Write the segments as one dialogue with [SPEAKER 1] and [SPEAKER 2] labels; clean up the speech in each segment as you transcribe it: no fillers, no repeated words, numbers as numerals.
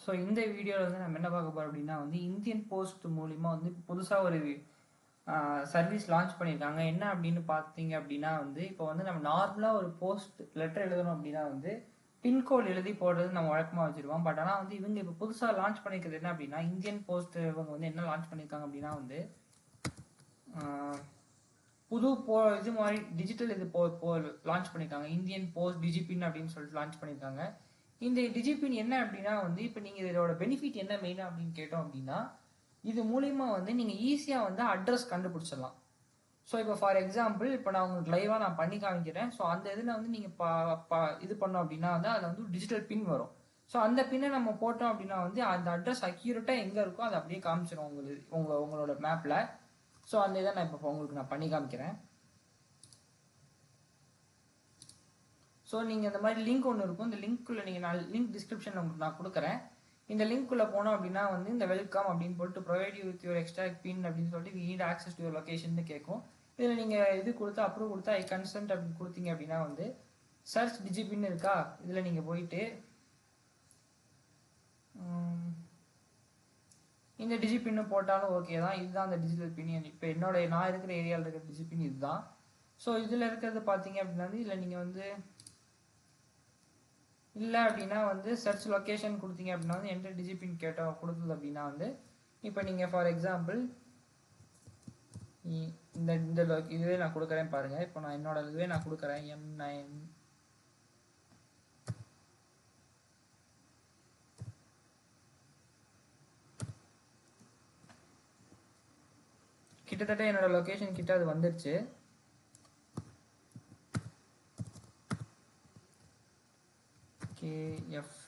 [SPEAKER 1] So இந்த வீடியோவில் வந்து நம்ம என்ன பார்க்க போகிறோம் அப்படின்னா வந்து இந்தியன் போஸ்ட் மூலிமா வந்து புதுசாக ஒரு சர்வீஸ் லான்ச் பண்ணியிருக்காங்க. என்ன அப்படின்னு பார்த்தீங்க அப்படின்னா வந்து இப்போ வந்து நம்ம நார்மலாக ஒரு போஸ்ட் லெட்டர் எழுதணும் அப்படின்னா வந்து பின்கோட் எழுதி போடுறது நம்ம வழக்கமாக வச்சுருவோம். பட் ஆனால் வந்து இவங்க இப்போ புதுசாக லான்ச் பண்ணியிருக்கிறது என்ன அப்படின்னா இந்தியன் போஸ்ட் இவங்க வந்து என்ன லான்ச் பண்ணியிருக்காங்க அப்படின்னா வந்து புது இது மாதிரி டிஜிட்டல் இது லான்ச் பண்ணியிருக்காங்க. இந்தியன் போஸ்ட் டிஜிபின் அப்படின்னு சொல்லிட்டு லான்ச் பண்ணியிருக்காங்க. இந்த டிஜிபின் என்ன அப்படின்னா வந்து இப்போ நீங்கள் இதோட பெனிஃபிட் என்ன மெயினாக அப்படின்னு கேட்டோம் அப்படின்னா இது மூலிமா வந்து நீங்கள் ஈஸியாக வந்து அட்ரஸ் கண்டுபிடிச்சிடலாம். ஸோ இப்போ ஃபார் எக்ஸாம்பிள் இப்போ நான் உங்களுக்கு லைவாக நான் பண்ணி காமிக்கிறேன். ஸோ அந்த இதில் வந்து நீங்கள் இது பண்ணோம் அப்படின்னா வந்து அதில் வந்து டிஜிட்டல் பின் வரும். ஸோ அந்த பின்னை நம்ம போட்டோம் அப்படின்னா வந்து அந்த அட்ரஸ் அக்யூரேட்டாக எங்கே இருக்கோ அதை அப்படியே காமிச்சிடும் உங்களோட மேப்பில். ஸோ அந்த இதை நான் இப்போ உங்களுக்கு நான் பண்ணி காமிக்கிறேன். ஸோ நீங்கள் இந்த மாதிரி லிங்க் ஒன்று இருக்கும். இந்த லிங்க்குள்ளே நான் லிங்க் டிஸ்கிரிப்ஷனில் உங்களுக்கு நான் கொடுக்குறேன். இந்த லிங்க்குள்ளே போனோம் அப்படின்னா வந்து இந்த வெல்கம் அப்படின்னு போட்டு provide you with your extract pin அப்படின்னு சொல்லிட்டு we need access to your location கேட்கும். இதில் நீங்கள் இது கொடுத்து அப்ரூவ் கொடுத்தா ஐ கன்சென்ட் அப்படின்னு கொடுத்தீங்க அப்படின்னா வந்து சர்ச் டிஜிபின் இருக்கா இதில் நீங்கள் போயிட்டு இந்த டிஜிபின்னு போட்டாலும் ஓகே தான். இதுதான் அந்த டிஜிட்டல் பின். இப்போ நான் இருக்கிற ஏரியாவில் இருக்கிற டிஜிபின் இதுதான். ஸோ இதில் இருக்கிறது பார்த்தீங்க அப்படின்னா வந்து இதில் நீங்கள் வந்து இல்லை அப்படின்னா வந்து சர்ச் லொக்கேஷன் கொடுத்தீங்க அப்படின்னா வந்து என்டர் டிஜிபின் கொடுத்தது அப்படின்னா வந்து இப்போ நீங்கள் ஃபார் எக்ஸாம்பிள் இந்த இதுவே நான் கொடுக்குறேன் பாருங்கள். இப்போ நான் என்னோட இதுவே நான் கொடுக்குறேன் M9 கிட்டத்தட்ட என்னோட லொக்கேஷன் கிட்ட அது வந்துருச்சு. கேஎஃப்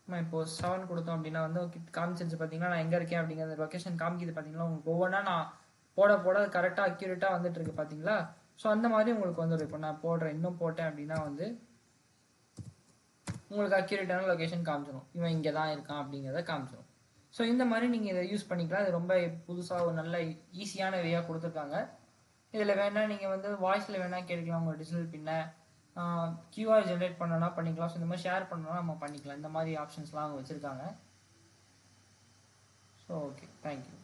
[SPEAKER 1] நான் இப்போ 7 கொடுத்தோம் அப்படின்னா வந்து காமிச்சிருச்சு பார்த்தீங்கன்னா நான் எங்கே இருக்கேன் அப்படிங்கிற லொக்கேஷன் காமிக்கிது பார்த்தீங்களா. உங்களுக்கு ஒவ்வொன்றா நான் போட அது கரெக்டாக அக்யூரேட்டாக வந்துட்டு இருக்கு பார்த்தீங்களா. ஸோ அந்த மாதிரி உங்களுக்கு வந்துடும். இப்போ நான் இன்னும் போட்டேன் அப்படின்னா வந்து உங்களுக்கு அக்யூரேட்டான லொக்கேஷன் காமிச்சிடும். இவன் இங்கே தான் இருக்கான் அப்படிங்கிறத காமிச்சிடும். ஸோ இந்த மாதிரி நீங்கள் இதை யூஸ் பண்ணிக்கலாம். இது ரொம்ப புதுசாக ஒரு நல்ல ஈஸியான வேயாக கொடுத்துருக்காங்க. இதில் வேணால் நீங்கள் வந்து வாய்ஸில் வேணால் கேட்கலாம். உங்கள் டிஜிட்டல் பின்னை கியூஆர் ஜென்ரேட் பண்ணோன்னா பண்ணிக்கலாம். ஸோ இந்த மாதிரி ஷேர் பண்ணோன்னா நம்ம பண்ணிக்கலாம். இந்த மாதிரி ஆப்ஷன்ஸ்லாம் அவங்க வச்சுருக்காங்க. So okay, thank you.